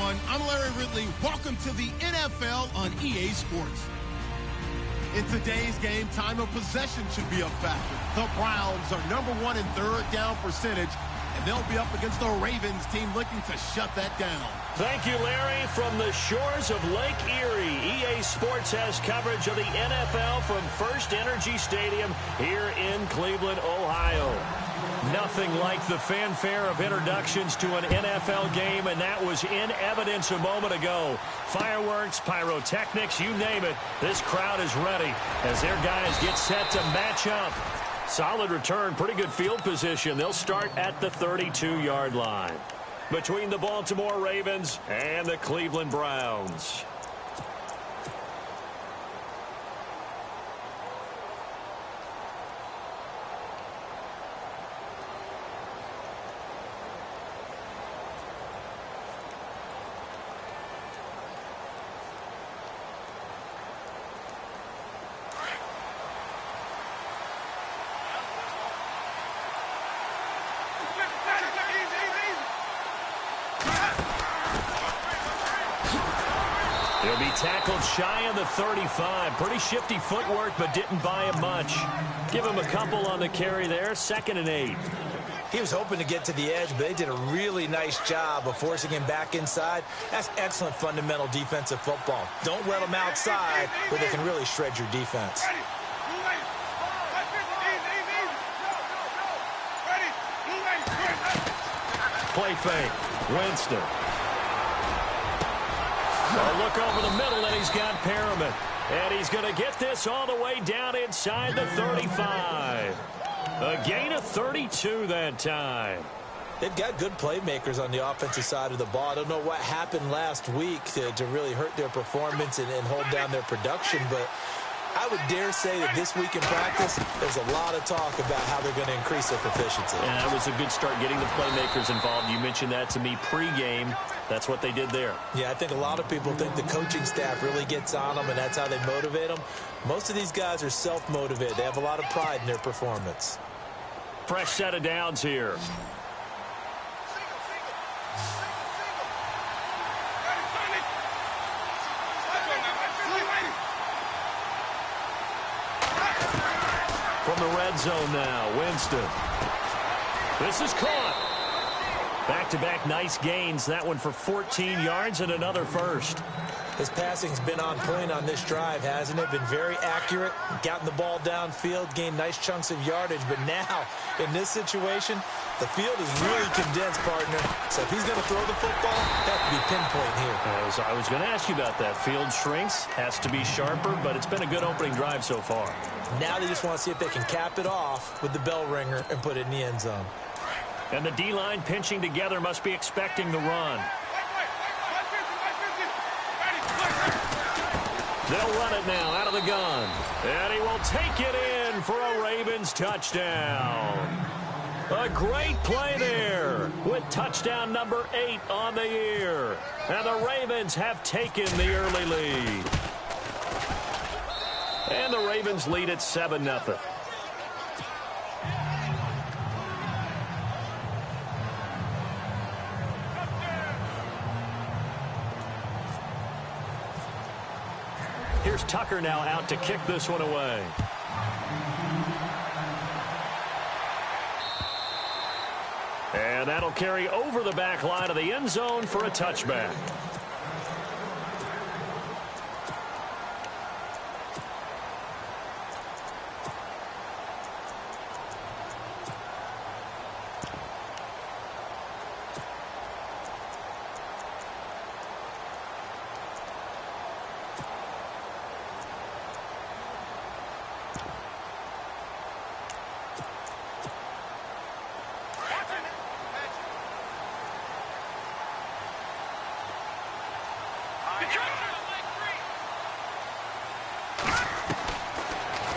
everyone. I'm Larry Ridley. Welcome to the NFL on EA Sports. In today's game, time of possession should be a factor. The Browns are #1 in third down percentage, and they'll be up against the Ravens team looking to shut that down. Thank you, Larry. From the shores of Lake Erie, EA Sports has coverage of the NFL from First Energy Stadium here in Cleveland, Ohio. Nothing like the fanfare of introductions to an NFL game, and that was in evidence a moment ago. Fireworks, pyrotechnics, you name it. This crowd is ready as their guys get set to match up. Solid return, pretty good field position. They'll start at the 32-yard line between the Baltimore Ravens and the Cleveland Browns. He'll be tackled shy of the 35. Pretty shifty footwork, but didn't buy him much. Give him a couple on the carry there. 2nd and 8. He was hoping to get to the edge, but they did a really nice job of forcing him back inside. That's excellent fundamental defensive football. Don't let him outside where they can really shred your defense. Play fake. Winston. A look over the middle, and he's got Perriman. And he's going to get this all the way down inside the 35. A gain of 32 that time. They've got good playmakers on the offensive side of the ball. I don't know what happened last week to really hurt their performance and hold down their production, but I would dare say that this week in practice, there's a lot of talk about how they're going to increase their proficiency. And that was a good start getting the playmakers involved. You mentioned that to me pregame. That's what they did there. Yeah, I think a lot of people think the coaching staff really gets on them, and that's how they motivate them. Most of these guys are self-motivated. They have a lot of pride in their performance. Fresh set of downs here. From the red zone now, Winston. This is caught. Back-to-back nice gains. That one for 14 yards and another first. His passing's been on point on this drive, hasn't it? Been very accurate, gotten the ball downfield, gained nice chunks of yardage. But now, in this situation, the field is really condensed, partner. So if he's going to throw the football, that could be pinpoint here. I was going to ask you about that. Field shrinks, has to be sharper, but it's been a good opening drive so far. Now they just want to see if they can cap it off with the bell ringer and put it in the end zone. And the D-line pinching together must be expecting the run. They'll run it now out of the gun. And he will take it in for a Ravens touchdown. A great play there with touchdown number 8 on the year. And the Ravens have taken the early lead. And the Ravens lead at 7-0. Here's Tucker now out to kick this one away. And that'll carry over the back line of the end zone for a touchback.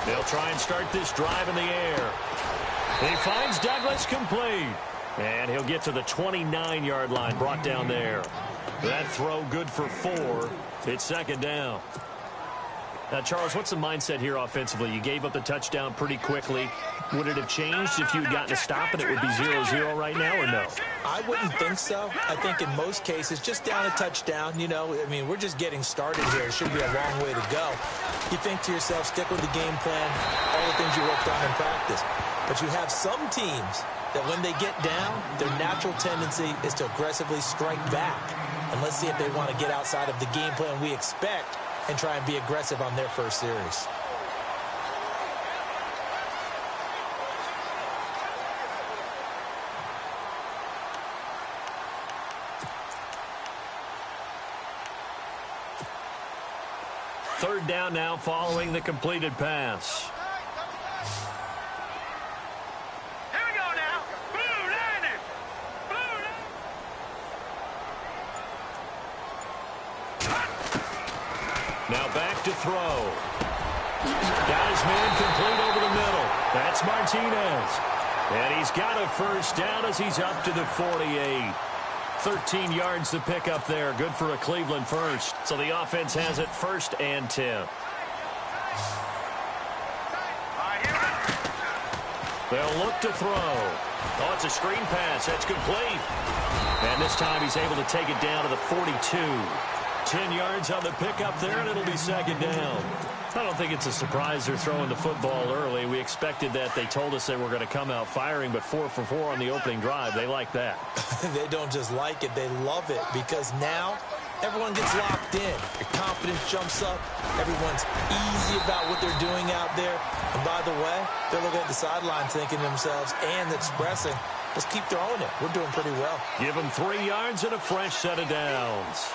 They'll try and start this drive in the air. He finds Douglas complete. And he'll get to the 29-yard line, brought down there. That throw good for 4. It's 2nd down. Charles, what's the mindset here offensively? You gave up the touchdown pretty quickly. Would it have changed if you had gotten a stop and it would be 0-0 right now, or no? I wouldn't think so. I think in most cases, just down a touchdown, you know, I mean, we're just getting started here. It should be a long way to go. You think to yourself, stick with the game plan, all the things you worked on in practice. But you have some teams that when they get down, their natural tendency is to aggressively strike back. And let's see if they want to get outside of the game plan we expect and try and be aggressive on their first series. Third down now following the completed pass. Here we go now. Blue Niners. Blue Niners. Now back to throw. Got his man complete over the middle. That's Martinez. And he's got a first down as he's up to the 48. 13 yards to pick up there. Good for a Cleveland first. So the offense has it 1st and 10. They'll look to throw. Oh, it's a screen pass. That's complete. And this time he's able to take it down to the 42. 10 yards on the pickup there, and it'll be 2nd down. I don't think it's a surprise they're throwing the football early. We expected that. They told us they were going to come out firing, but 4 for 4 on the opening drive. They like that. They don't just like it. They love it because now everyone gets locked in. Your confidence jumps up. Everyone's easy about what they're doing out there. And by the way, they're looking at the sideline thinking to themselves and expressing, let's keep throwing it. We're doing pretty well. Give them 3 yards and a fresh set of downs.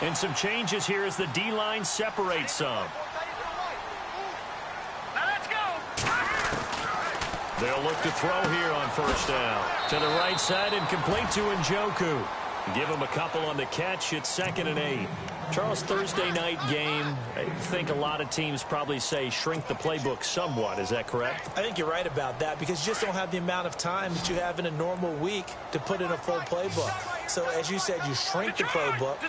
And some changes here as the D-line separates some. Now let's go. They'll look to throw here on 1st down. To the right side and complete to Njoku. Give him a couple on the catch. It's 2nd and 8. Charles, Thursday night game, I think a lot of teams probably say shrink the playbook somewhat. Is that correct? I think you're right about that because you just don't have the amount of time that you have in a normal week to put in a full playbook. So as you said, you shrink the playbook,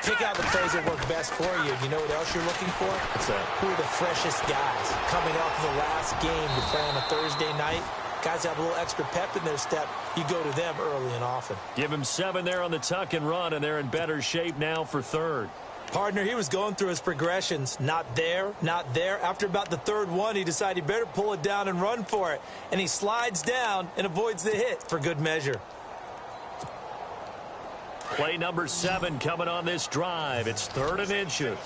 pick out the plays that work best for you. You know what else you're looking for? What's that? Who are the freshest guys coming off of the last game to play on a Thursday night? Guys have a little extra pep in their step. You go to them early and often. Give him 7 there on the tuck and run, and they're in better shape now for 3rd. Partner, he was going through his progressions. Not there, not there. After about the 3rd one, he decided he better pull it down and run for it. And he slides down and avoids the hit for good measure. Play number 7 coming on this drive. It's 3rd and inches.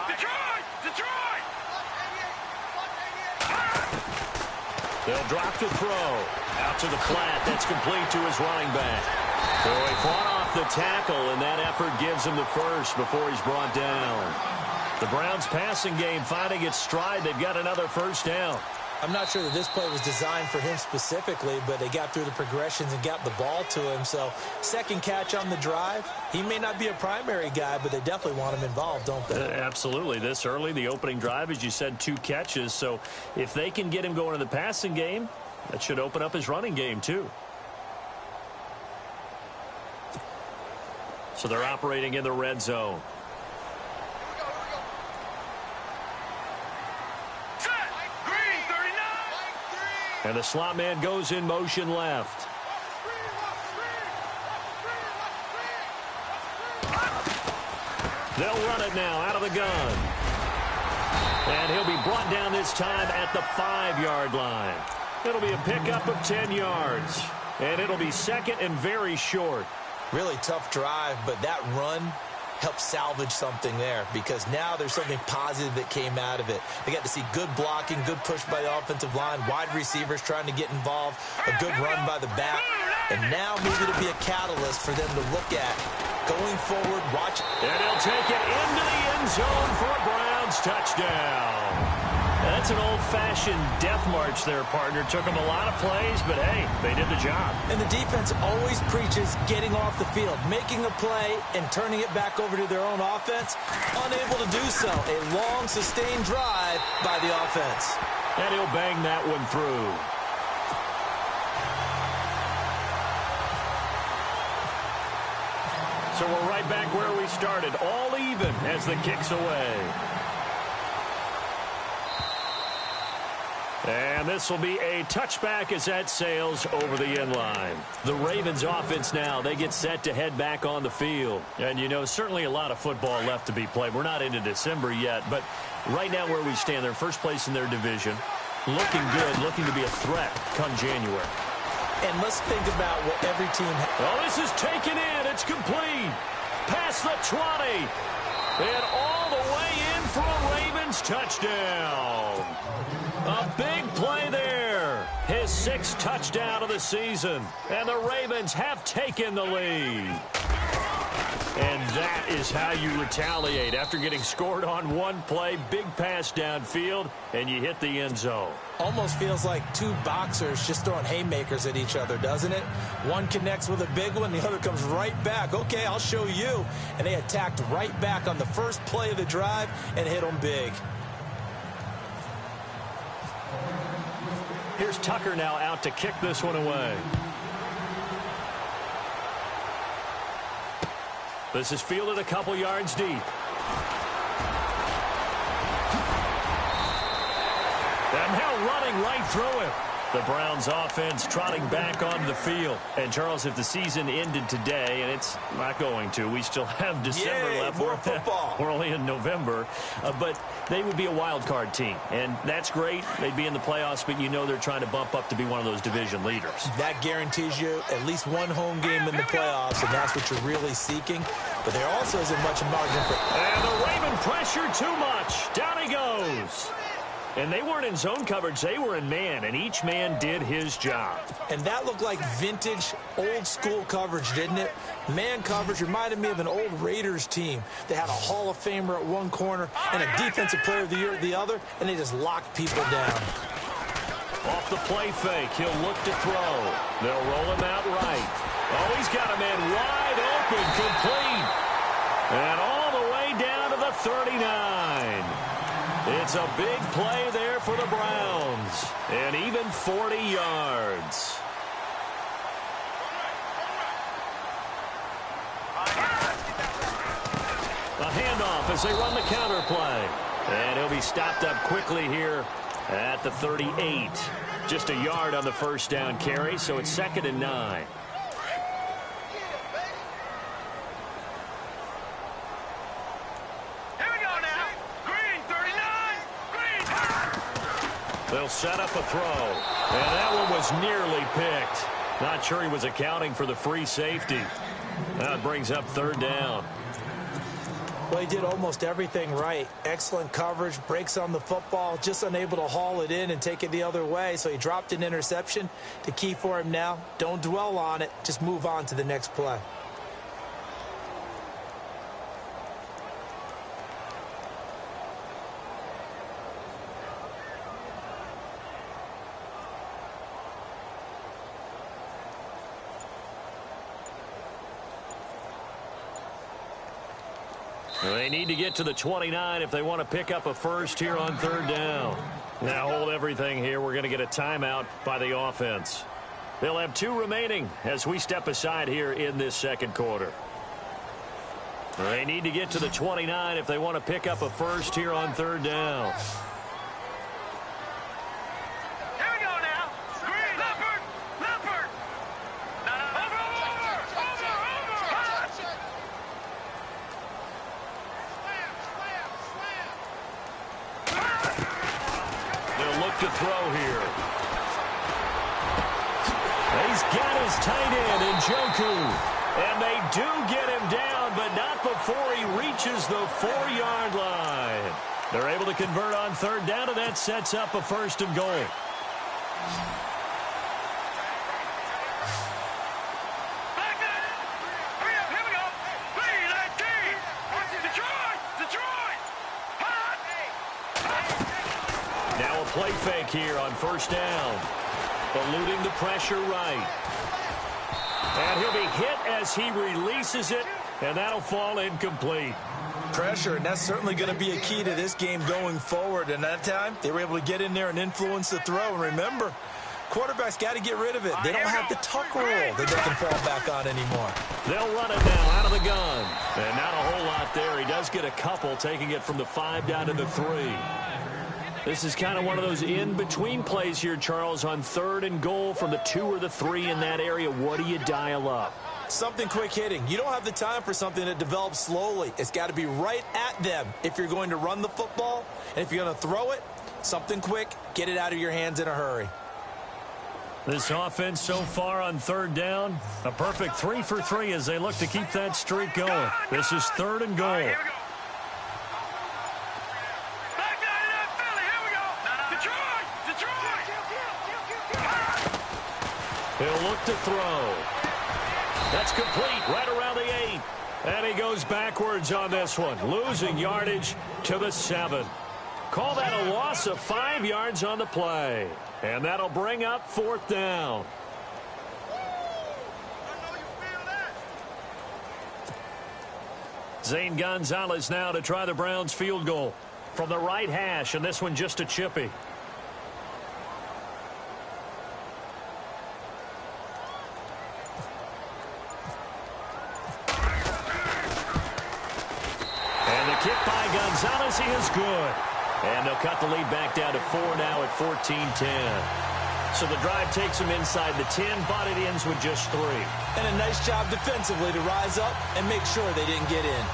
Detroit! They'll drop to throw. Out to the flat. That's complete to his running back. So he fought off the tackle, and that effort gives him the first before he's brought down. The Browns' passing game finding its stride. They've got another 1st down. I'm not sure that this play was designed for him specifically, but they got through the progressions and got the ball to him. So 2nd catch on the drive. He may not be a primary guy, but they definitely want him involved, don't they? Absolutely. This early, the opening drive, as you said, 2 catches. So if they can get him going in the passing game, that should open up his running game too. So they're operating in the red zone. And the slot man goes in motion left. They'll run it now out of the gun. And he'll be brought down this time at the 5-yard line. It'll be a pickup of 10 yards. And it'll be 2nd and very short. Really tough drive, but that run helped salvage something there because now there's something positive that came out of it. They got to see good blocking, good push by the offensive line, wide receivers trying to get involved, a good run by the back, and now maybe it'll be a catalyst for them to look at going forward. Watch it. And he'll take it into the end zone for a Browns touchdown. That's an old-fashioned death march there, partner. Took them a lot of plays, but, hey, they did the job. And the defense always preaches getting off the field, making a play and turning it back over to their own offense. Unable to do so. A long, sustained drive by the offense. And he'll bang that one through. So we're right back where we started, all even as the kick's away. And this will be a touchback as that sails over the end line. The Ravens offense now, they get set to head back on the field. And, you know, certainly a lot of football left to be played. We're not into December yet, but right now where we stand, they're first place in their division. Looking good, looking to be a threat come January. And let's think about what every team has. Oh, this is taken in. It's complete. Past the 20. And all the way in for a Ravens touchdown. A big play there. His 6th touchdown of the season. And the Ravens have taken the lead. And that is how you retaliate after getting scored on one play, big pass downfield, and you hit the end zone. Almost feels like two boxers just throwing haymakers at each other, doesn't it? One connects with a big one, the other comes right back. Okay, I'll show you. And they attacked right back on the first play of the drive and hit them big. Here's Tucker now out to kick this one away. This is fielded a couple yards deep. And now running right through it. The Browns offense trotting back onto the field. And, Charles, if the season ended today, and it's not going to, we still have December left. More football. We're only in November. But they would be a wild card team. And that's great. They'd be in the playoffs, but you know they're trying to bump up to be one of those division leaders. That guarantees you at least one home game in the playoffs, and that's what you're really seeking. But there also isn't much margin for... And the Raven pressure too much. Down he goes. And they weren't in zone coverage. They were in man, and each man did his job. And that looked like vintage, old-school coverage, didn't it? Man coverage reminded me of an old Raiders team. They had a Hall of Famer at one corner and a Defensive Player of the Year at the other, and they just locked people down. Off the play fake, he'll look to throw. They'll roll him out right. Oh, he's got a man wide open, complete. And all the way down to the 39. It's a big play there for the Browns. And even 40 yards. A handoff as they run the counter play. And he'll be stopped up quickly here at the 38. Just a yard on the first down carry, so it's 2nd and 9. They'll set up a throw. And that one was nearly picked. Not sure he was accounting for the free safety. That brings up 3rd down. Well, he did almost everything right. Excellent coverage, breaks on the football, just unable to haul it in and take it the other way. So he dropped an interception. The key for him now, don't dwell on it. Just move on to the next play. They need to get to the 29 if they want to pick up a first here on 3rd down. Now hold everything here. We're going to get a timeout by the offense. They'll have 2 remaining as we step aside here in this 2nd quarter. They need to get to the 29 if they want to pick up a first here on 3rd down. To throw here. He's got his tight end in Njoku. And they do get him down, but not before he reaches the 4-yard line. They're able to convert on 3rd down, and that sets up a 1st and goal. Play fake here on 1st down. Eluding the pressure right. And he'll be hit as he releases it, and that'll fall incomplete. Pressure, and that's certainly going to be a key to this game going forward. And that time, they were able to get in there and influence the throw. And remember, Quarterback's got to get rid of it. They don't have the tuck rule that they can fall back on anymore. They'll run it now out of the gun. And not a whole lot there. He does get a couple, taking it from the 5 down to the 3. This is kind of one of those in-between plays here, Charles, on 3rd and goal from the 2 or the 3 in that area. What do you dial up? Something quick hitting. You don't have the time for something that develops slowly. It's got to be right at them if you're going to run the football. And if you're going to throw it, something quick, get it out of your hands in a hurry. This offense so far on 3rd down, a perfect 3 for 3 as they look to keep that streak going. This is 3rd and goal. He'll look to throw. That's complete right around the 8. And he goes backwards on this one, losing yardage to the 7. Call that a loss of 5 yards on the play. And that'll bring up 4th down. Zane Gonzalez now to try the Browns field goal from the right hash, and this one just a chippy. And the kick by Gonzalez, he is good. And they'll cut the lead back down to 4 now at 14-10. So the drive takes them inside the 10, but it ends with just 3. And a nice job defensively to rise up and make sure they didn't get in.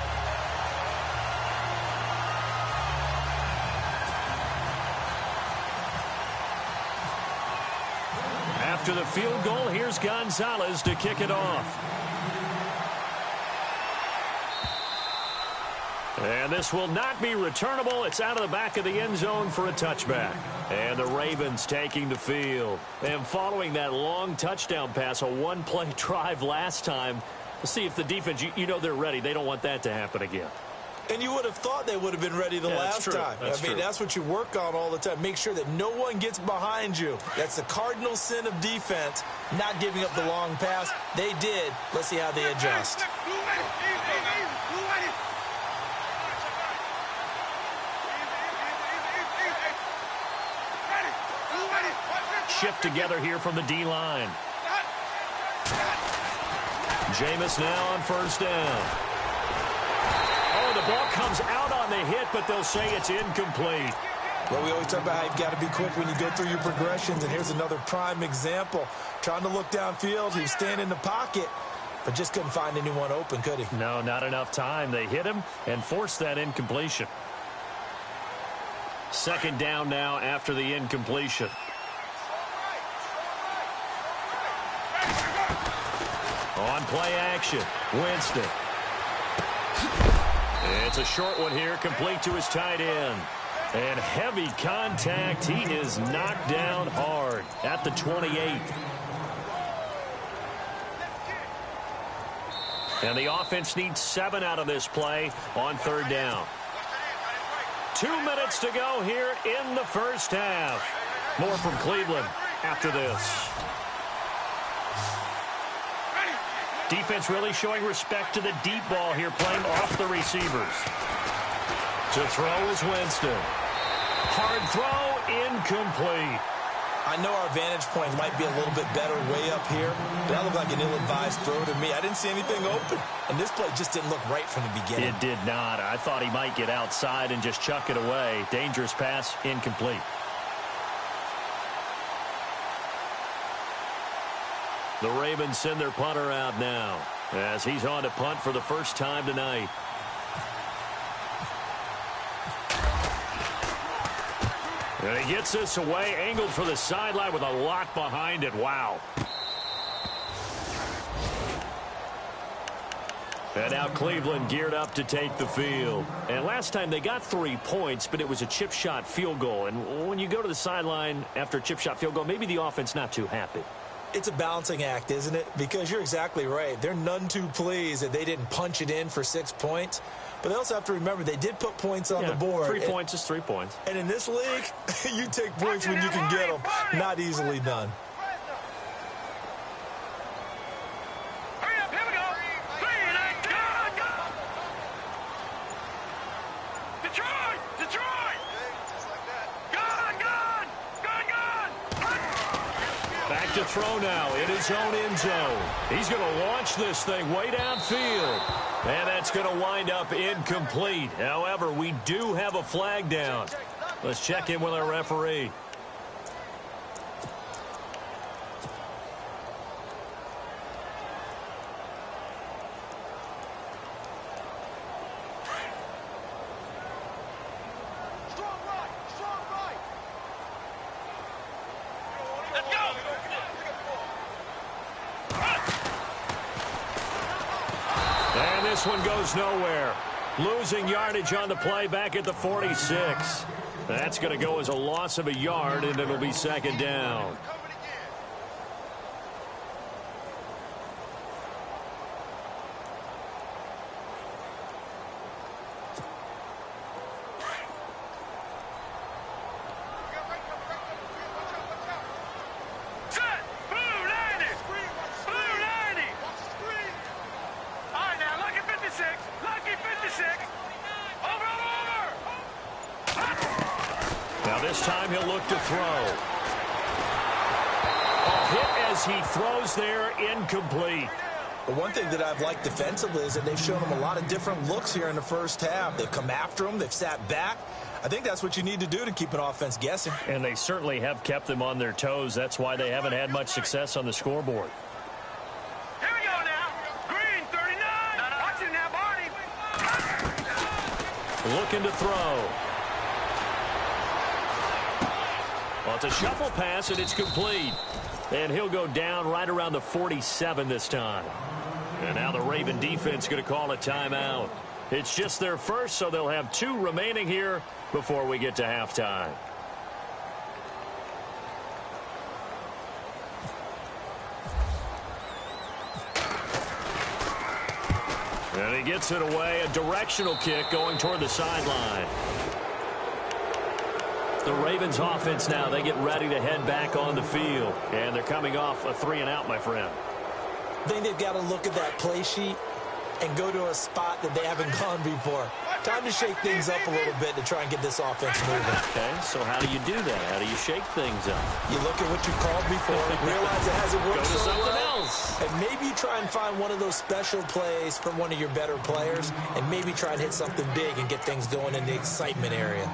After the field goal, here's Gonzalez to kick it off. And this will not be returnable. It's out of the back of the end zone for a touchback. And the Ravens taking the field. And following that long touchdown pass, a one-play drive last time, we'll see if the defense, you know they're ready. They don't want that to happen again. And you would have thought they would have been ready the last time. I mean, that's what you work on all the time. Make sure that no one gets behind you. That's the cardinal sin of defense, not giving up the long pass. They did. Let's see how they adjust. Shift together here from the D-line. Jameis now on 1st down. Oh, the ball comes out on the hit, but they'll say it's incomplete. Well, we always talk about how you've got to be quick when you go through your progressions, and here's another prime example. Trying to look downfield, he was standing in the pocket, but just couldn't find anyone open, could he? No, not enough time. They hit him and forced that incompletion. 2nd down now after the incompletion. On play action, Winston. It's a short one here, complete to his tight end. And heavy contact. He is knocked down hard at the 28. And the offense needs 7 out of this play on 3rd down. 2 minutes to go here in the first half. More from Cleveland after this. Defense really showing respect to the deep ball here, playing off the receivers. To throw is Winston. Hard throw, incomplete. I know our vantage point might be a little bit better way up here, but that looked like an ill-advised throw to me. I didn't see anything open, and this play just didn't look right from the beginning. It did not. I thought he might get outside and just chuck it away. Dangerous pass, incomplete. The Ravens send their punter out now as he's on to punt for the first time tonight. And he gets this away, angled for the sideline with a lot behind it. Wow. And now Cleveland geared up to take the field. And last time they got 3 points, but it was a chip shot field goal. And when you go to the sideline after a chip shot field goal, maybe the offense not too happy. It's a balancing act, isn't it? Because you're exactly right. They're none too pleased that they didn't punch it in for 6 points. But they also have to remember they did put points on the board. 3 points is 3 points. And in this league, you take points when you can get them. Not easily done. Hurry up, here we go. 3 and 8, go. Detroit, Detroit. Gone. to throw now in his own end zone. He's going to launch this thing way downfield. And that's going to wind up incomplete. However, we do have a flag down. Let's check in with our referee. This one goes nowhere. Losing yardage on the play back at the 46. That's going to go as a loss of a yard, and it'll be second down. This time he'll look to throw. A hit as he throws there, incomplete. Well, one thing that I've liked defensively is that they've shown him a lot of different looks here in the first half. They've come after him. They've sat back. I think that's what you need to do to keep an offense guessing. And they certainly have kept them on their toes. That's why they haven't had much success on the scoreboard. Here we go now. Green, 39. Watch it now, Barney. Looking to throw. Well, it's a shuffle pass, and it's complete. And he'll go down right around the 47 this time. And now the Raven defense going to call a timeout. It's just their first, so they'll have 2 remaining here before we get to halftime. And he gets it away, a directional kick going toward the sideline. The Ravens offense now, they get ready to head back on the field. And they're coming off a 3-and-out, my friend. I think they've got to look at that play sheet and go to a spot that they haven't gone before. Time to shake things up a little bit to try and get this offense moving. Okay, so how do you do that? How do you shake things up? You look at what you called before, realize it hasn't worked Go to so something well, else. and maybe try and find one of those special plays from one of your better players, and maybe try and hit something big and get things going in the excitement area.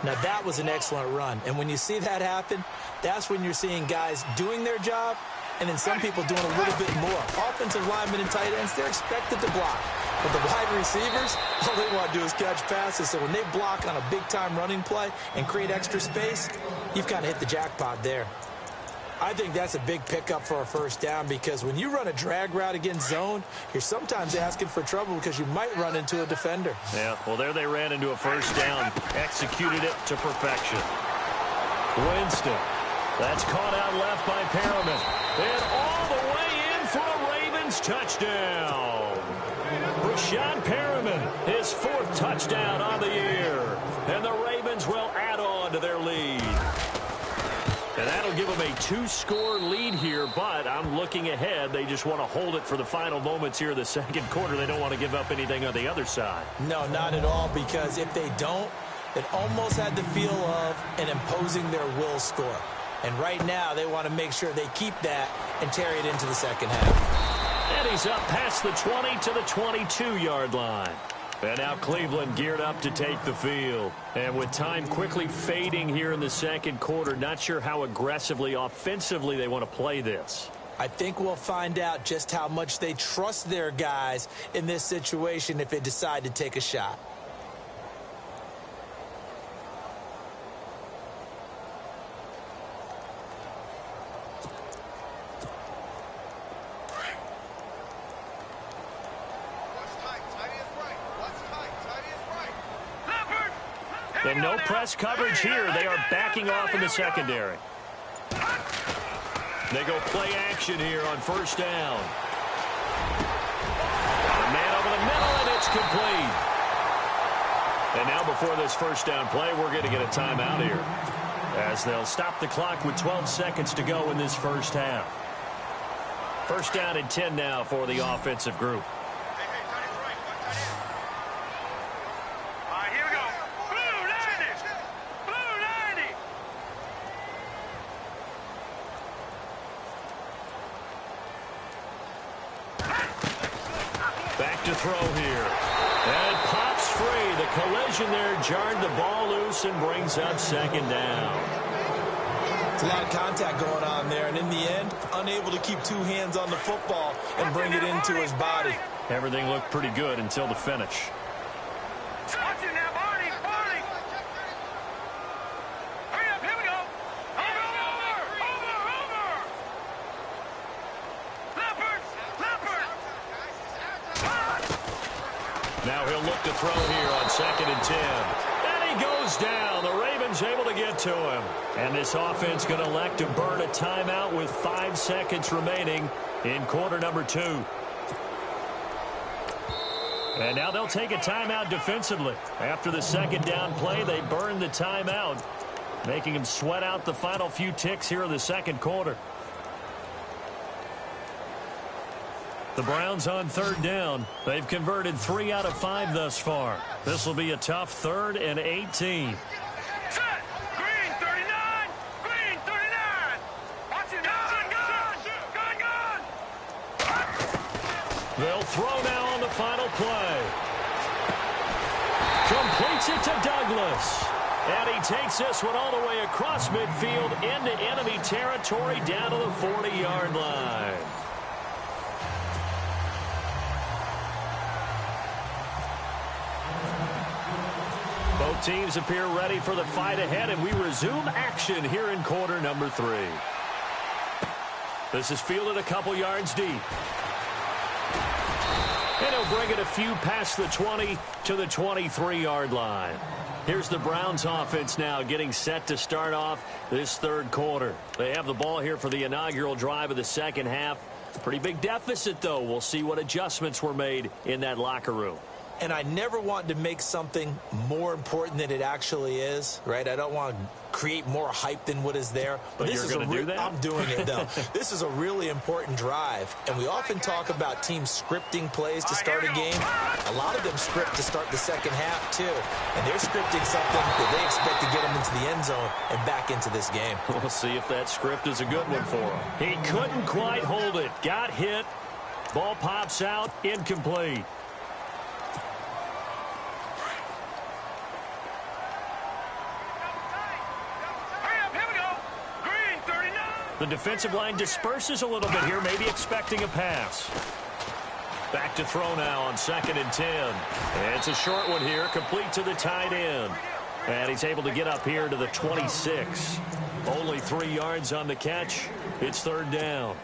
Now, that was an excellent run. And when you see that happen, that's when you're seeing guys doing their job and then some people doing a little bit more. Offensive linemen and tight ends, they're expected to block. But the wide receivers, all they want to do is catch passes. So when they block on a big-time running play and create extra space, you've kind of hit the jackpot there. I think that's a big pickup for a first down because when you run a drag route against zone, you're sometimes asking for trouble because you might run into a defender. Yeah, well, there they ran into a first down, executed it to perfection. Winston, that's caught out left by Perriman. And all the way in for a Ravens touchdown. Rashad Perriman, his 4th touchdown on the year. And the Ravens will add on to their lead. And that'll give them a 2-score lead here, but I'm looking ahead. They just want to hold it for the final moments here in the second quarter. They don't want to give up anything on the other side. No, not at all, because if they don't, it almost had the feel of an imposing their will score. And right now, they want to make sure they keep that and carry it into the second half. And he's up past the 20 to the 22-yard line. And now Cleveland geared up to take the field. And with time quickly fading here in the second quarter, not sure how aggressively, offensively they want to play this. I think we'll find out just how much they trust their guys in this situation if they decide to take a shot. And no press coverage here. They are backing off in the secondary. They go play action here on first down. A man over the middle, and it's complete. And now before this first down play, we're going to get a timeout here, as they'll stop the clock with 12 seconds to go in this first half. First down and 10 now for the offensive group. Back to throw here. And it pops free. The collision there jarred the ball loose and brings up second down. It's a lot of contact going on there, and in the end, unable to keep two hands on the football and bring it into his body. Everything looked pretty good until the finish. Watch it now, Barney, Barney. Hurry up, here we go. Over. Leopard. Now he'll look to throw here on 2nd and 10. And he goes down. The Ravens able to get to him. And this offense going to elect to burn a timeout with 5 seconds remaining in quarter number 2. And now they'll take a timeout defensively. After the second down play, they burn the timeout, making them sweat out the final few ticks here in the second quarter. The Browns on 3rd down. They've converted 3 out of 5 thus far. This will be a tough 3rd and 18. Set. Green 39. Watch it now. Gun. They'll throw now on the final play. Completes it to Douglas. And he takes this one all the way across midfield into enemy territory down to the 40-yard line. Both teams appear ready for the fight ahead, and we resume action here in quarter number 3. This is fielded a couple yards deep. And he'll bring it a few past the 20 to the 23-yard line. Here's the Browns offense now getting set to start off this 3rd quarter. They have the ball here for the inaugural drive of the second half. Pretty big deficit, though. We'll see what adjustments were made in that locker room. And I never want to make something more important than it actually is, right? I don't want to create more hype than what is there. But this you're is going to do that? I'm doing it, though. This is a really important drive. And we often talk about teams scripting plays to start a game. A lot of them script to start the second half, too. And they're scripting something that they expect to get them into the end zone and back into this game. We'll see if that script is a good one for him. He couldn't quite hold it. Got hit. Ball pops out. Incomplete. The defensive line disperses a little bit here, maybe expecting a pass. Back to throw now on 2nd and 10. And it's a short one here, complete to the tight end. And he's able to get up here to the 26. Only 3 yards on the catch. It's 3rd down.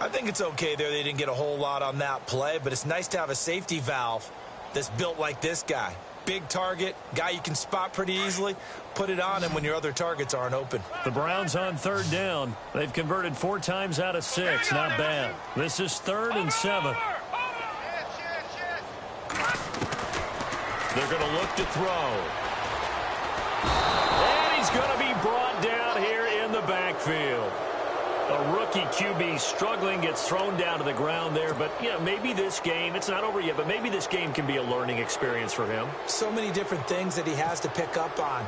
I think it's okay there. They didn't get a whole lot on that play, but it's nice to have a safety valve that's built like this guy. Big target, guy you can spot pretty easily. Put it on him when your other targets aren't open. The Browns on 3rd down. They've converted 4 times out of 6. Not bad. This is 3rd and 7. They're going to look to throw. And he's going to be brought down here in the backfield. A rookie QB struggling, gets thrown down to the ground there. But, you know, maybe this game, it's not over yet, but maybe this game can be a learning experience for him. So many different things that he has to pick up on.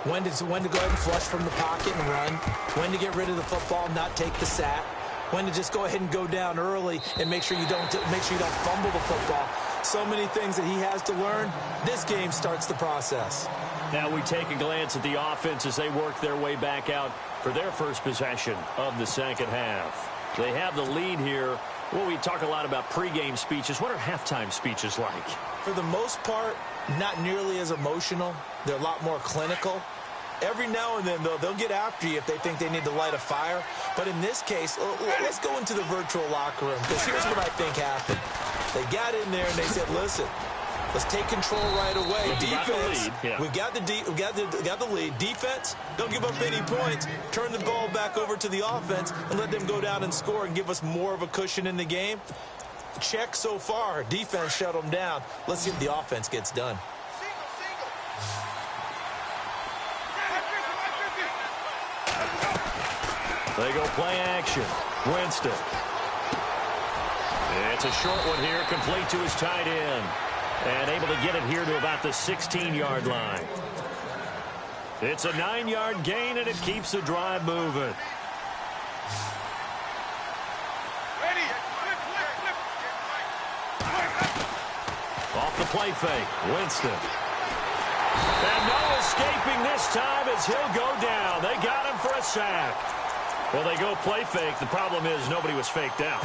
When to go ahead and flush from the pocket and run. When to get rid of the football and not take the sack. When to just go ahead and go down early and make sure you don't fumble the football. So many things that he has to learn. This game starts the process. Now we take a glance at the offense as they work their way back out for their first possession of the second half. They have the lead here. Well, we talk a lot about pregame speeches. What are halftime speeches like? For the most part, not nearly as emotional. They're a lot more clinical. Every now and then, though, they'll get after you if they think they need to light a fire. But in this case, let's go into the virtual locker room, because here's what I think happened. They got in there and they said, listen, let's take control right away. Defense, we've got the lead. Defense, don't give up any points. Turn the ball back over to the offense and let them go down and score and give us more of a cushion in the game. Check so far. Defense shut them down. Let's see if the offense gets done. They go play action. Winston. It's a short one here, complete to his tight end. And able to get it here to about the 16-yard line. It's a 9-yard gain, and it keeps the drive moving. the play fake. Winston. And no escaping this time as he'll go down. They got him for a sack. Well, they go play fake. The problem is nobody was faked out.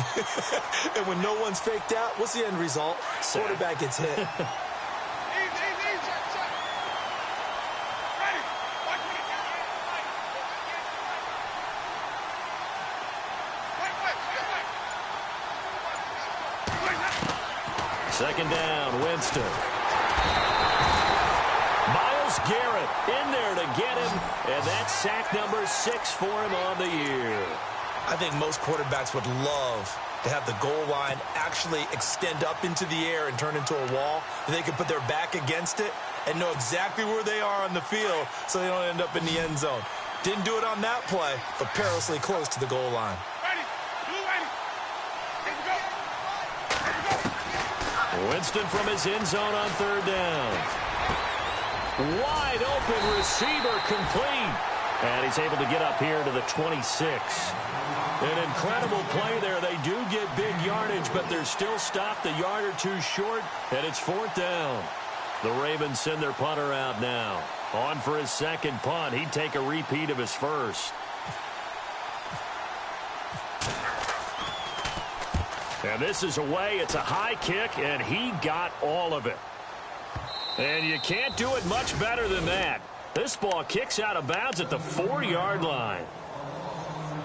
And when no one's faked out, what's the end result? Sack. Quarterback gets hit. Second down, Winston. Myles Garrett in there to get him, and that's sack number 6 for him on the year. I think most quarterbacks would love to have the goal line actually extend up into the air and turn into a wall. They could put their back against it and know exactly where they are on the field so they don't end up in the end zone. Didn't do it on that play, but perilously close to the goal line. Winston from his end zone on third down. Wide open receiver complete. And he's able to get up here to the 26. An incredible play there. They do get big yardage, but they're still stopped a yard or two short, and it's 4th down. The Ravens send their punter out now. On for his second punt. He'd take a repeat of his first. And this is away. It's a high kick, and he got all of it. And you can't do it much better than that. This ball kicks out of bounds at the 4-yard line.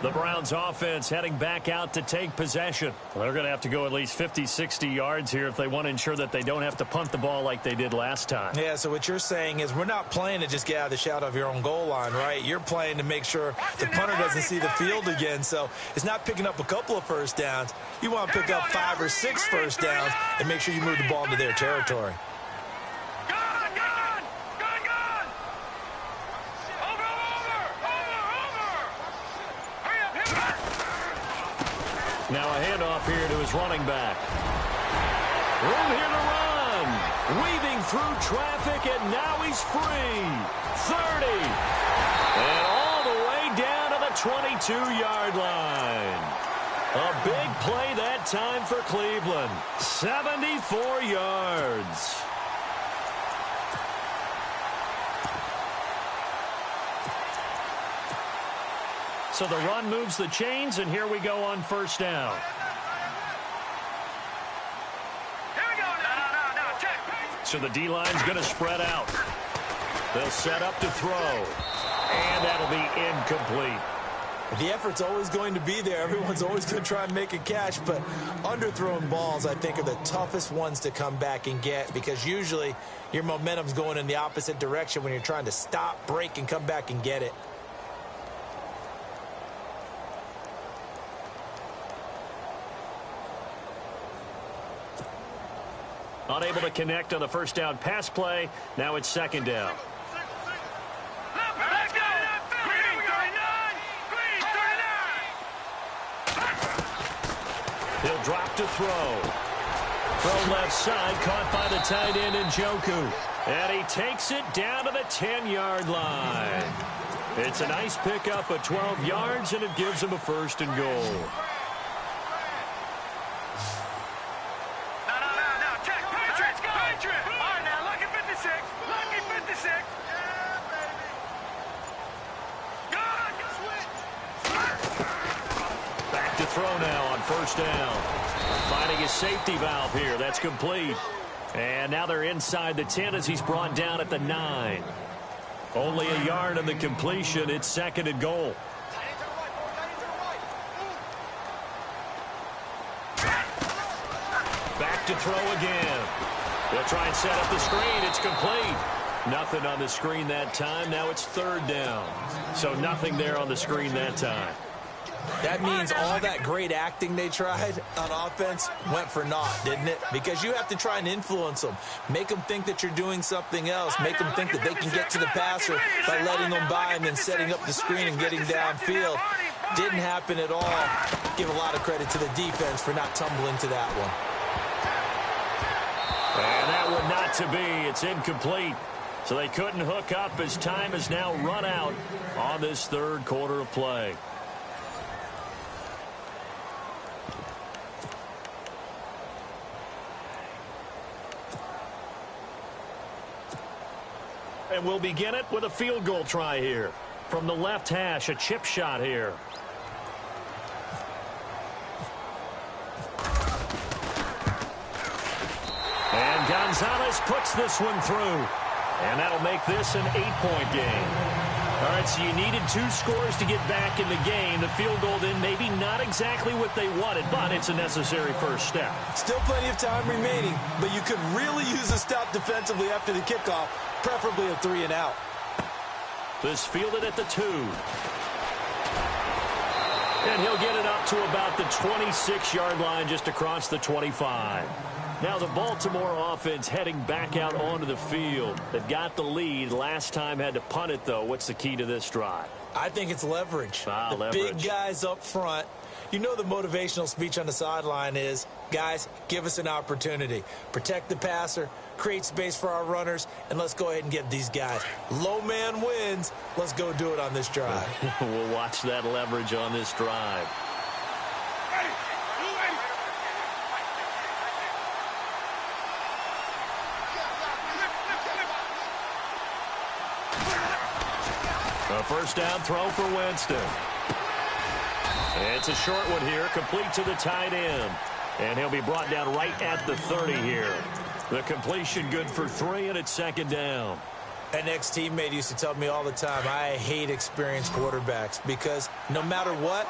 The Browns offense heading back out to take possession. Well, they're going to have to go at least 50, 60 yards here if they want to ensure that they don't have to punt the ball like they did last time. Yeah, so what you're saying is we're not playing to just get out of the shadow of your own goal line, right? You're playing to make sure the punter doesn't see the field again. So it's not picking up a couple of first downs. You want to pick up 5 or 6 first downs and make sure you move the ball into their territory. Now a handoff here to his running back. Room here to run. Weaving through traffic, and now he's free. 30. And all the way down to the 22-yard line. A big play that time for Cleveland. 74 yards. So the run moves the chains, and here we go on first down. Here we go. No, check. So the D-line's going to spread out. They'll set up to throw. And that'll be incomplete. The effort's always going to be there. Everyone's always going to try and make a catch, but underthrown balls, I think, are the toughest ones to come back and get because usually your momentum's going in the opposite direction when you're trying to stop, break, and come back and get it. Unable to connect on the first down pass play. Now it's second down. Let's go. Green 39. He'll drop to throw. Throw left side, caught by the tight end Njoku. And he takes it down to the 10-yard line. It's a nice pickup of 12 yards, and it gives him a 1st and goal. Throw now on first down. Finding his safety valve here. That's complete. And now they're inside the 10 as he's brought down at the 9. Only a yard on the completion. It's 2nd and goal. Back to throw again. They'll try and set up the screen. It's complete. Nothing on the screen that time. Now it's 3rd down. So nothing there on the screen that time. That means all that great acting they tried on offense went for naught, didn't it? Because you have to try and influence them. Make them think that you're doing something else. Make them think that they can get to the passer by letting them by and then setting up the screen and getting downfield. Didn't happen at all. Give a lot of credit to the defense for not tumbling to that one. And that one not to be. It's incomplete. So they couldn't hook up as time has now run out on this 3rd quarter of play. And we'll begin it with a field goal try here. From the left hash, a chip shot here. And Gonzalez puts this one through. And that'll make this an 8-point game. All right, so you needed 2 scores to get back in the game. The field goal then maybe not exactly what they wanted, but it's a necessary first step. Still plenty of time remaining, but you could really use a stop defensively after the kickoff, preferably a 3 and out. This fielded at the 2. And he'll get it up to about the 26-yard line just across the 25. Now the Baltimore offense heading back out onto the field. They've got the lead. Last time had to punt it, though. What's the key to this drive? I think it's leverage. Leverage. Big guys up front. You know the motivational speech on the sideline is, guys, give us an opportunity. Protect the passer, create space for our runners, and let's go ahead and get these guys. Low man wins. Let's go do it on this drive. We'll watch that leverage on this drive. A first down throw for Winston. It's a short one here, complete to the tight end. And he'll be brought down right at the 30 here. The completion good for 3, and it's second down. An ex-teammate used to tell me all the time, I hate experienced quarterbacks because no matter what,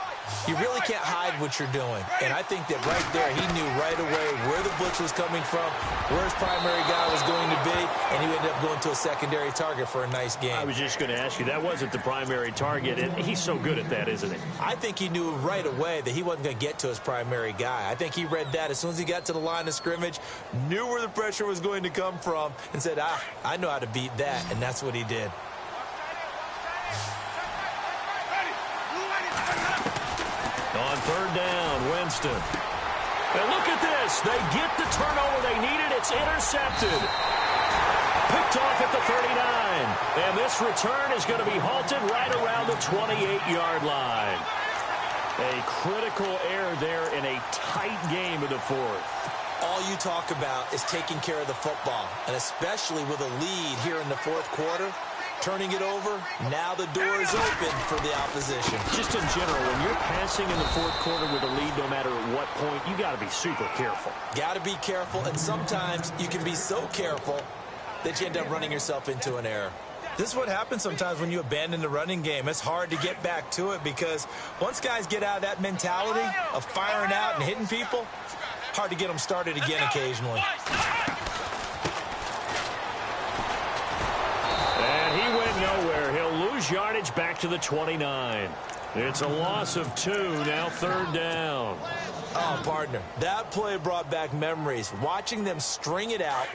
you really can't hide what you're doing. And I think that right there, he knew right away where the blitz was coming from, where his primary guy was going to be, and he ended up going to a secondary target for a nice game. I was just going to ask you, that wasn't the primary target, and he's so good at that, isn't he? I think he knew right away that he wasn't going to get to his primary guy. I think he read that as soon as he got to the line of scrimmage, knew where the pressure was going to come from, and said, I know how to beat that. And that's what he did. On third down, Winston. And look at this. They get the turnover they needed. It's intercepted. Picked off at the 39. And this return is going to be halted right around the 28-yard line. A critical error there in a tight game of the fourth. All you talk about is taking care of the football, and especially with a lead here in the fourth quarter, turning it over, now the door is open for the opposition. Just in general, when you're passing in the fourth quarter with a lead, no matter at what point, you got to be super careful. Got to be careful, and sometimes you can be so careful that you end up running yourself into an error. This is what happens sometimes when you abandon the running game. It's hard to get back to it because once guys get out of that mentality of firing out and hitting people, hard to get them started again occasionally. And he went nowhere. He'll lose yardage back to the 29. It's a loss of 2, now third down. Oh, partner, that play brought back memories. Watching them string it out,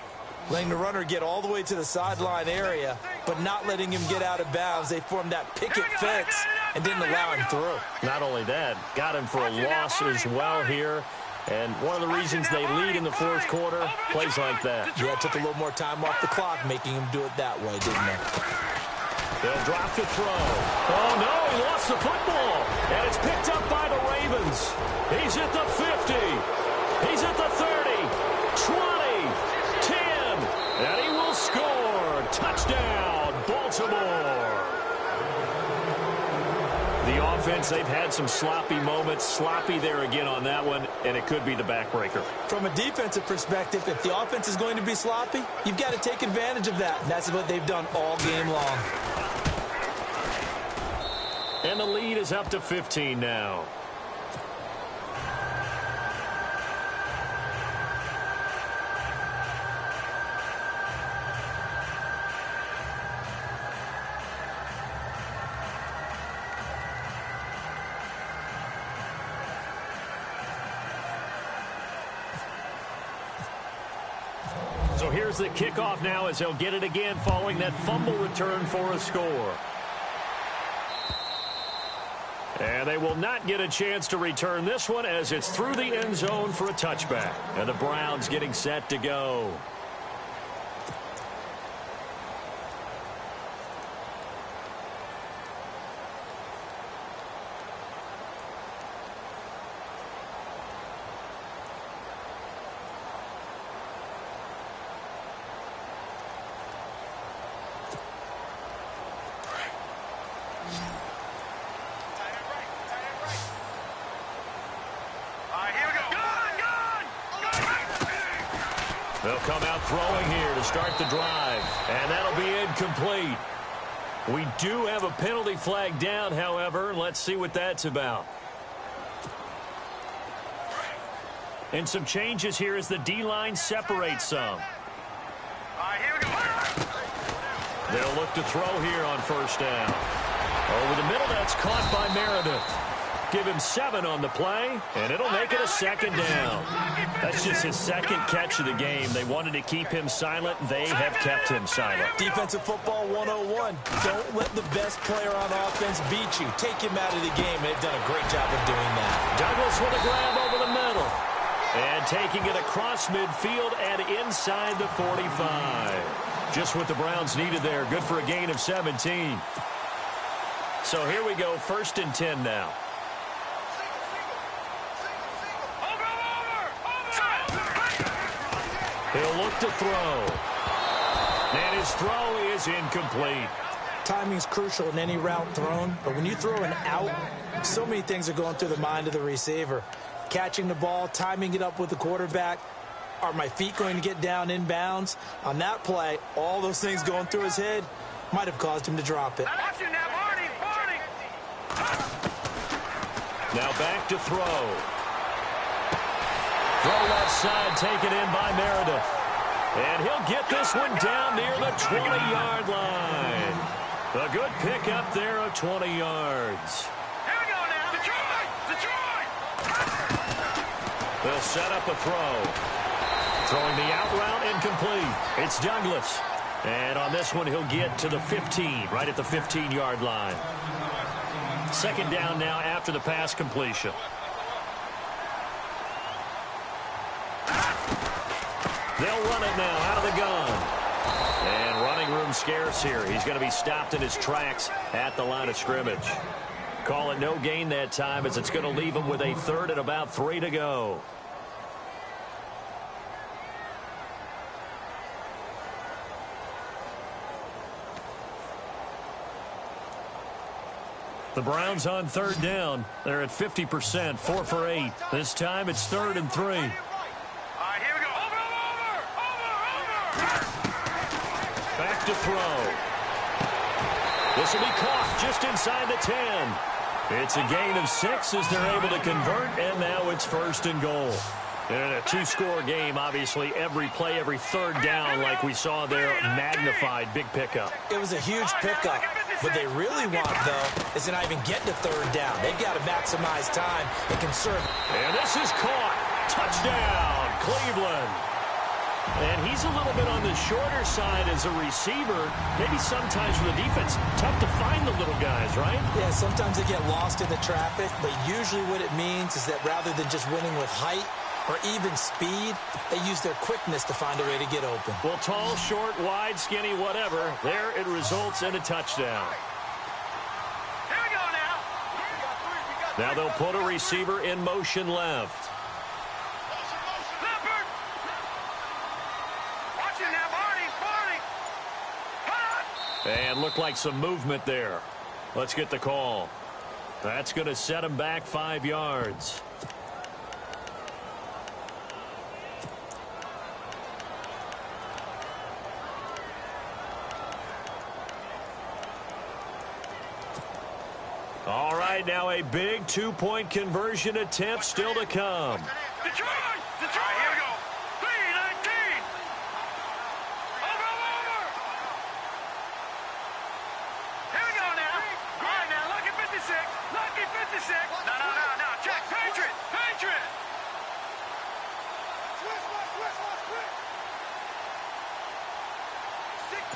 letting the runner get all the way to the sideline area, but not letting him get out of bounds. They formed that picket fence and didn't allow him through. Not only that, got him for a loss as well here. And one of the reasons they lead in the fourth quarter, plays like that. Yeah, it took a little more time off the clock, making him do it that way, didn't it? They'll drop the throw. Oh, no, he lost the football. And it's picked up by the Ravens. He's at the 50. He's at the 30, 20, 10. And he will score. Touchdown, Baltimore. The offense, they've had some sloppy moments. Sloppy there again on that one, and it could be the backbreaker. From a defensive perspective, if the offense is going to be sloppy, you've got to take advantage of that. And that's what they've done all game long. And the lead is up to 15 now. So here's the kickoff now as they'll get it again following that fumble return for a score. And they will not get a chance to return this one as it's through the end zone for a touchback. And the Browns getting set to go. They'll come out throwing here to start the drive, and that'll be incomplete. We do have a penalty flag down, however. Let's see what that's about. And some changes here as the D-line separates some. All right, here we go. They'll look to throw here on first down. Over the middle, that's caught by Meredith. Give him 7 on the play, and it'll make it a second down. That's just his second catch of the game. They wanted to keep him silent. They have kept him silent. Defensive football 101. Don't let the best player on offense beat you. Take him out of the game. They've done a great job of doing that. Douglas with a grab over the middle. And taking it across midfield and inside the 45. Just what the Browns needed there. Good for a gain of 17. So here we go, 1st and 10 now. He'll look to throw. And his throw is incomplete. Timing's crucial in any route thrown, but when you throw an out, so many things are going through the mind of the receiver. Catching the ball, timing it up with the quarterback. Are my feet going to get down inbounds? On that play, all those things going through his head might have caused him to drop it. Now back to throw. Throw left side, taken in by Meredith. And he'll get this one down near the 20-yard line. A good pickup there of 20 yards. Here we go now. Detroit! They'll set up a throw. Throwing the out route, incomplete. It's Douglas. And on this one, he'll get to the 15, right at the 15-yard line. Second down now after the pass completion. They'll run it now out of the gun. And running room scarce here. He's going to be stopped in his tracks at the line of scrimmage. Call it no gain that time as it's going to leave him with a 3rd and about 3 to go. The Browns on 3rd down. They're at 50%, 4 for 8. This time it's 3rd and 3. All right, here we go. Over. Back to throw. This will be caught just inside the 10. It's a gain of 6 as they're able to convert, and now it's 1st and goal. And in a 2-score game, obviously, every play, every 3rd down, like we saw there, magnified, big pickup. It was a huge pickup. What they really want, though, is to not even get to 3rd down. They've got to maximize time and conserve. And this is caught. Touchdown, Cleveland. And he's a little bit on the shorter side as a receiver. Maybe sometimes for the defense, tough to find the little guys, right? Yeah, sometimes they get lost in the traffic, but usually what it means is that rather than just winning with height or even speed, they use their quickness to find a way to get open. Well, tall, short, wide, skinny, whatever. There it results in a touchdown. Here we go now. Now they'll put a receiver in motion left. Leopard. Watch it now, Barney. Hot. And looked like some movement there. Let's get the call. That's going to set him back 5 yards. All right, now a big 2-point conversion attempt still to come. Detroit! Here we go. 3-19. Over. Here we go now. All right, now, lucky 56. Lucky 56. No. Check. Patriot.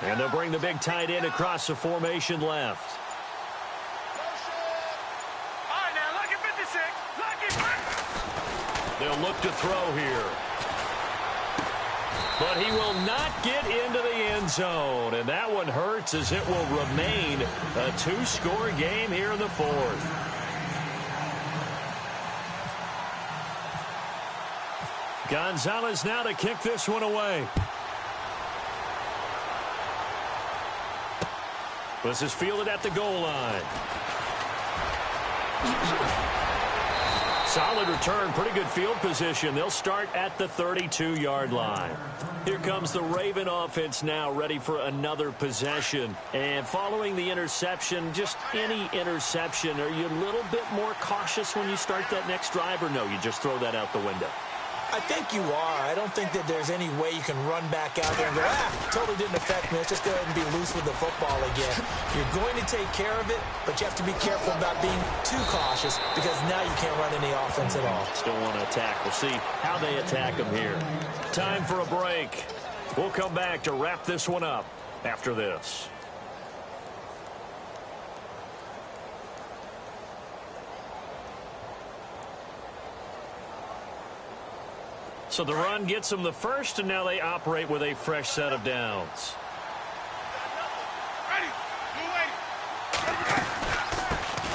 And they'll bring the big tight end across the formation left. They'll look to throw here. But he will not get into the end zone. And that one hurts as it will remain a 2-score game here in the 4th. Gonzalez now to kick this one away. This is fielded at the goal line. Solid return, pretty good field position. They'll start at the 32-yard line. Here comes the Raven offense now, ready for another possession. And following the interception, just any interception, are you a little bit more cautious when you start that next drive, or no, you just throw that out the window? I think you are. I don't think that there's any way you can run back out there and go, totally didn't affect me. Let's just go ahead and be loose with the football again. You're going to take care of it, but you have to be careful about being too cautious because now you can't run any offense at all. Still want to attack. We'll see how they attack them here. Time for a break. We'll come back to wrap this one up after this. So the run gets them the first, and now they operate with a fresh set of downs.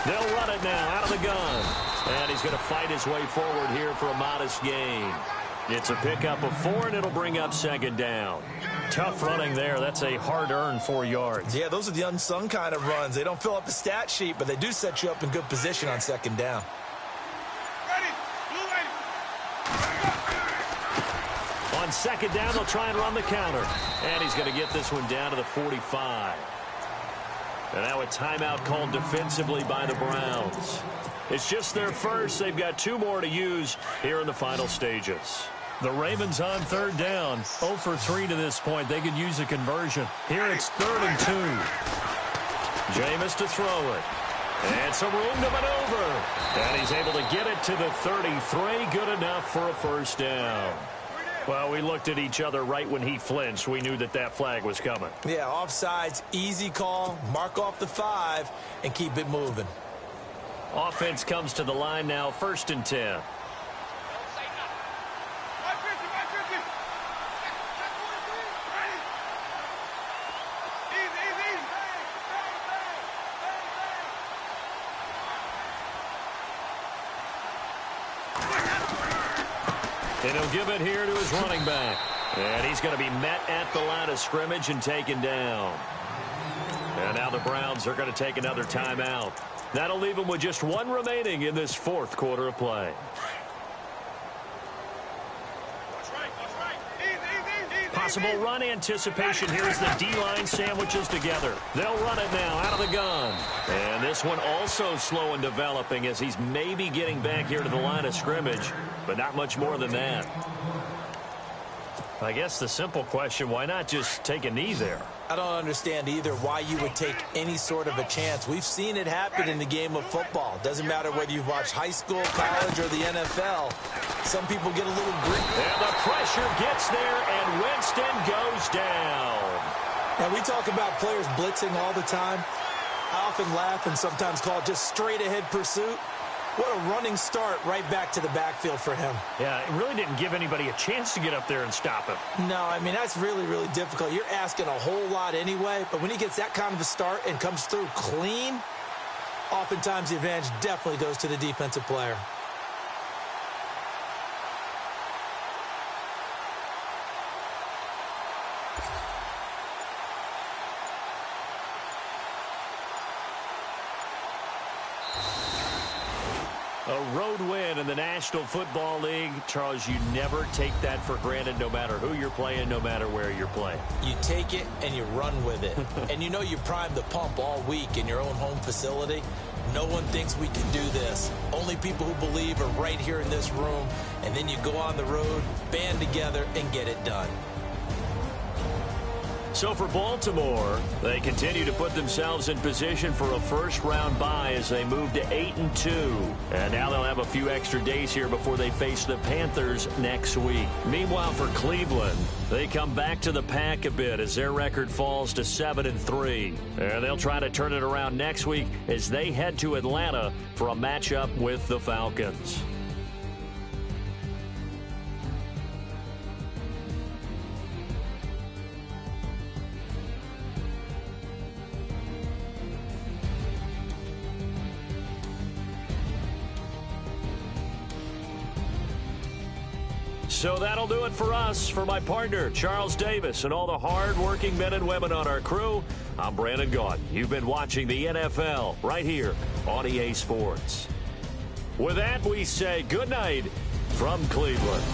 They'll run it now out of the gun. And he's going to fight his way forward here for a modest gain. It's a pickup of 4, and it'll bring up second down. Tough running there. That's a hard-earned 4 yards. Yeah, those are the unsung kind of runs. They don't fill up the stat sheet, but they do set you up in good position on second down. On second down, they'll try and run the counter. And he's going to get this one down to the 45. And now a timeout called defensively by the Browns. It's just their first. They've got 2 more to use here in the final stages. The Ravens on third down. 0 for 3 to this point. They could use a conversion. Here it's 3rd and 2. Jameis to throw it. And some room to maneuver. And he's able to get it to the 33. Good enough for a first down. Well, we looked at each other right when he flinched. We knew that that flag was coming. Yeah, offsides, easy call. Mark off the 5 and keep it moving. Offense comes to the line now, 1st and 10. And he'll give it here to his running back. And he's going to be met at the line of scrimmage and taken down. And now the Browns are going to take another timeout. That'll leave them with just 1 remaining in this 4th quarter of play. Possible run anticipation. Here's the D-line sandwiches together. They'll run it now out of the gun. And this one also slow and developing as he's maybe getting back here to the line of scrimmage, but not much more than that. I guess the simple question, why not just take a knee there? I don't understand either why you would take any sort of a chance. We've seen it happen in the game of football. Doesn't matter whether you've watched high school, college, or the NFL. Some people get a little green. And the pressure gets there, and Winston goes down. Now, we talk about players blitzing all the time. I often laugh and sometimes call it just straight-ahead pursuit. What a running start right back to the backfield for him. Yeah, it really didn't give anybody a chance to get up there and stop him. No, I mean, that's really, really difficult. You're asking a whole lot anyway, but when he gets that kind of a start and comes through clean, oftentimes the advantage definitely goes to the defensive player. A road win in the National Football League. Charles, you never take that for granted no matter who you're playing, no matter where you're playing. You take it and you run with it. And you know you primed the pump all week in your own home facility. No one thinks we can do this. Only people who believe are right here in this room. And then you go on the road, band together, and get it done. So for Baltimore, they continue to put themselves in position for a first-round bye as they move to 8-2. And now they'll have a few extra days here before they face the Panthers next week. Meanwhile, for Cleveland, they come back to the pack a bit as their record falls to 7-3. And they'll try to turn it around next week as they head to Atlanta for a matchup with the Falcons. So that'll do it for us. For my partner, Charles Davis, and all the hard-working men and women on our crew, I'm Brandon Gaudin. You've been watching the NFL right here on EA Sports. With that, we say goodnight from Cleveland.